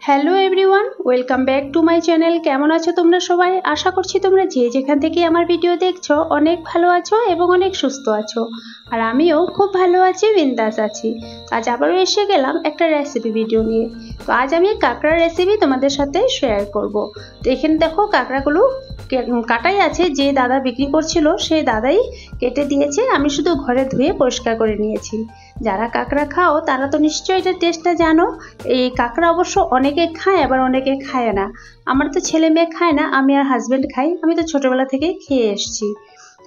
Hello everyone, welcome back to my channel. কেমন আছো তোমরা সবাই? আশা করছি তোমরা যে যেখান থেকে আমার ভিডিও দেখছো অনেক ভালো আছো এবং অনেক সুস্থ আছো। আর আমিও খুব ভালো আছি, বিন্দাস আছি। আজ আবারও এসে গেলাম একটা রেসিপি ভিডিও নিয়ে। তো আজ আমি কাঁকড়ার রেসিপি তোমাদের সাথে শেয়ার করব। তো এখানে দেখো কাঁকড়াগুলো কাটাই আছে, যে দাদা বিক্রি করছিল সেই দাদাই কেটে দিয়েছে, আমি শুধু ঘরে ধুয়ে পরিষ্কার করে নিয়েছি। যারা কাঁকড়া খাও তারা তো নিশ্চয়ই এটা টেস্টটা জানো। এই কাঁকড়া অবশ্য অনেকে খায় আবার অনেকে খায় না। আমার তো ছেলে মেয়ে খায় না, আমি আর হাজব্যান্ড খাই। আমি তো ছোটবেলা থেকে খেয়ে এসেছি।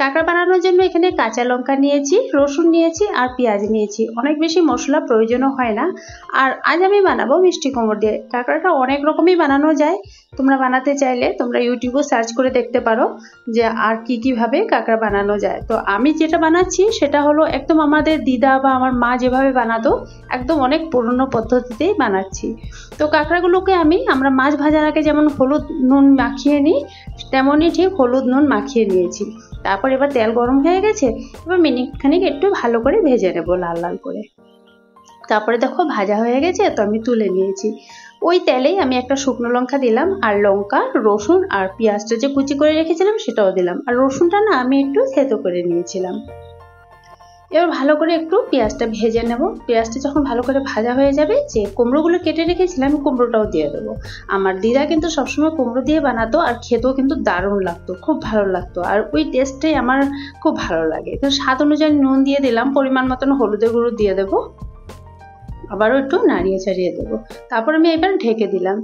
কাঁকড়া বানানোর জন্য এখানে কাঁচা লঙ্কা নিয়েছি, রসুন নিয়েছি আর পেঁয়াজ নিয়েছি। অনেক বেশি মশলা প্রয়োজনও হয় না। আর আজ আমি বানাবো মিষ্টি কুমড়ো দিয়ে। কাঁকড়াটা অনেক রকমই বানানো যায়, তোমরা বানাতে চাইলে তোমরা ইউটিউবে সার্চ করে দেখতে পারো যে আর কিভাবে কাঁকড়া বানানো যায়। তো আমি যেটা বানাচ্ছি সেটা হলো একদম আমাদের দিদা বা আমার মা যেভাবে বানাতো, একদম অনেক পুরনো পদ্ধতিতেই বানাচ্ছি। তো কাঁকড়াগুলোকে আমরা মাছ ভাজার আগে যেমন হলুদ নুন মাখিয়ে নিই, তেমনই ঠিক হলুদ নুন মাখিয়ে নিয়েছি। তারপর এবার তেল গরম হয়ে গেছে, এবার মিনিট খানিক একটু ভালো করে ভেজে নেবো লাল লাল করে। তারপরে দেখো ভাজা হয়ে গেছে, তো আমি তুলে নিয়েছি। ওই তেলেই আমি একটা শুকনো লঙ্কা দিলাম, আর লঙ্কা রসুন আর পেঁয়াজটা যে কুচি করে রেখেছিলাম সেটাও দিলাম। আর রসুনটা না আমি একটু থেতো করে নিয়েছিলাম। এবার ভালো করে একটু পেঁয়াজটা ভেজে নেব। পেঁয়াজটা যখন ভালো করে ভাজা হয়ে যাবে, যে কুমড়োগুলো কেটে রেখেছিলাম কুমড়োটাও দিয়ে দেবো। আমার দিদা কিন্তু সবসময় কুমড়ো দিয়ে বানাতো, আর খেতেও কিন্তু দারুণ লাগতো, খুব ভালো লাগতো। আর ওই টেস্টটাই আমার খুব ভালো লাগে। তো স্বাদ অনুযায়ী নুন দিয়ে দিলাম, পরিমাণ মতন হলুদের গুঁড়ো দিয়ে দেবো, আবারও একটু নাড়িয়ে ছাড়িয়ে দেবো। তারপর আমি এবার ঢেকে দিলাম।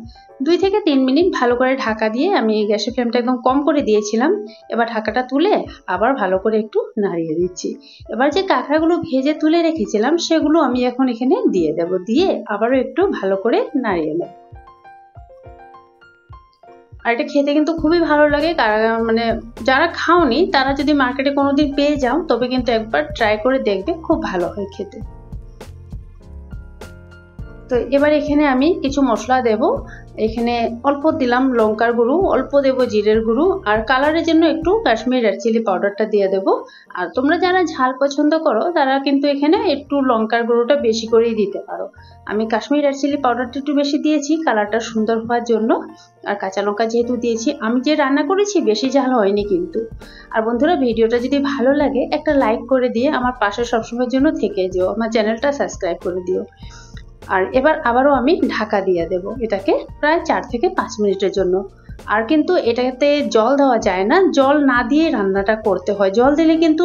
2 থেকে 3 মিনিট ভালো করে ঢাকা দিয়ে, আমি গ্যাসের ফ্লেমটা একদম কম করে দিয়েছিলাম। এবার ঢাকাটা তুলে আবার ভালো করে একটু নাড়িয়ে দিচ্ছি। এবার যে কাঁকড়াগুলো ভেজে তুলে রেখেছিলাম সেগুলো আমি এখন এখানে দিয়ে দেব, দিয়ে আবারও একটু ভালো করে নাড়িয়ে নেব। আর এটা খেতে কিন্তু খুবই ভালো লাগে। মানে যারা খাওনি তারা যদি মার্কেটে কোনোদিন পেয়ে যাও তবে কিন্তু একবার ট্রাই করে দেখবে, খুব ভালো হয় খেতে। তো এবার এখানে আমি কিছু মশলা দেব। এখানে অল্প দিলাম লঙ্কার গুঁড়ো, অল্প দেব জিরের গুঁড়ো, আর কালারের জন্য একটু কাশ্মীরি রেড চিলি পাউডারটা দিয়ে দেব। আর তোমরা যারা ঝাল পছন্দ করো তারা কিন্তু এখানে একটু লঙ্কার গুঁড়োটা বেশি করেই দিতে পারো। আমি কাশ্মীরি রেড চিলি পাউডারটা একটু বেশি দিয়েছি কালারটা সুন্দর হওয়ার জন্য। আর কাঁচা লঙ্কা যেহেতু দিয়েছি, আমি যে রান্না করেছি বেশি ঝাল হয়নি কিন্তু। আর বন্ধুরা, ভিডিওটা যদি ভালো লাগে একটা লাইক করে দিয়ে আমার পাশে সবসময়ের জন্য থেকে যেও, আমার চ্যানেলটা সাবস্ক্রাইব করে দিও। আর এবার আবারও আমি ঢাকা দিয়ে দেব এটাকে প্রায় 4 থেকে 5 মিনিটের জন্য। আর কিন্তু এটাতে জল দেওয়া যায় না, জল না দিয়ে রান্নাটা করতে হয়। জল দিলে কিন্তু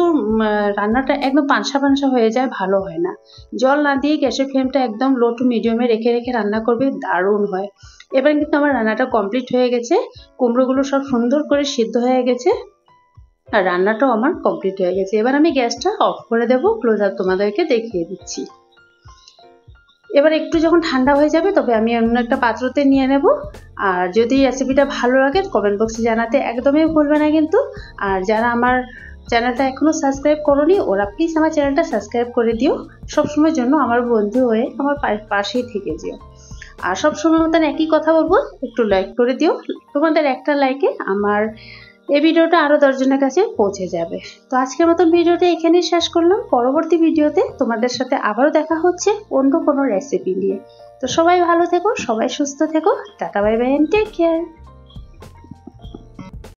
রান্নাটা একদম পানসা পানসা হয়ে যায়, ভালো হয় না। জল না দিয়ে গ্যাসের ফ্লেমটা একদম লো টু মিডিয়ামে রেখে রেখে রান্না করবে, দারুণ হয়। এবার কিন্তু আমার রান্নাটা কমপ্লিট হয়ে গেছে, কুমড়োগুলো সব সুন্দর করে সিদ্ধ হয়ে গেছে, আর রান্নাটাও আমার কমপ্লিট হয়ে গেছে। এবার আমি গ্যাসটা অফ করে দেবো, ক্লোজ আপ তোমাদেরকে দেখিয়ে দিচ্ছি। এবার একটু যখন ঠান্ডা হয়ে যাবে তবে আমি অন্য একটা পাত্রতে নিয়ে নেব। আর যদি রেসিপিটা ভালো লাগে কমেন্ট বক্সে জানাতে একদমই ভুলবে না কিন্তু। আর যারা আমার চ্যানেলটা এখনো সাবস্ক্রাইব করোনি ওরা প্লিজ আমার চ্যানেলটা সাবস্ক্রাইব করে দিও। সবসময়ের জন্য আমার বন্ধু হয়ে আমার পাশেই থেকে যেও। আর সবসময় মতন একই কথা বলবো, একটু লাইক করে দিও। তোমাদের একটা লাইকে আমার এই ভিডিওটা আরো 10 জনের কাছে পৌঁছে যাবে। তো আজকের মতন ভিডিওটা এখানেই শেষ করলাম। পরবর্তী ভিডিওতে তোমাদের সাথে আবারও দেখা হচ্ছে অন্য কোনো রেসিপি নিয়ে। তো সবাই ভালো থেকো, সবাই সুস্থ থেকো। Tata bye bye and take care.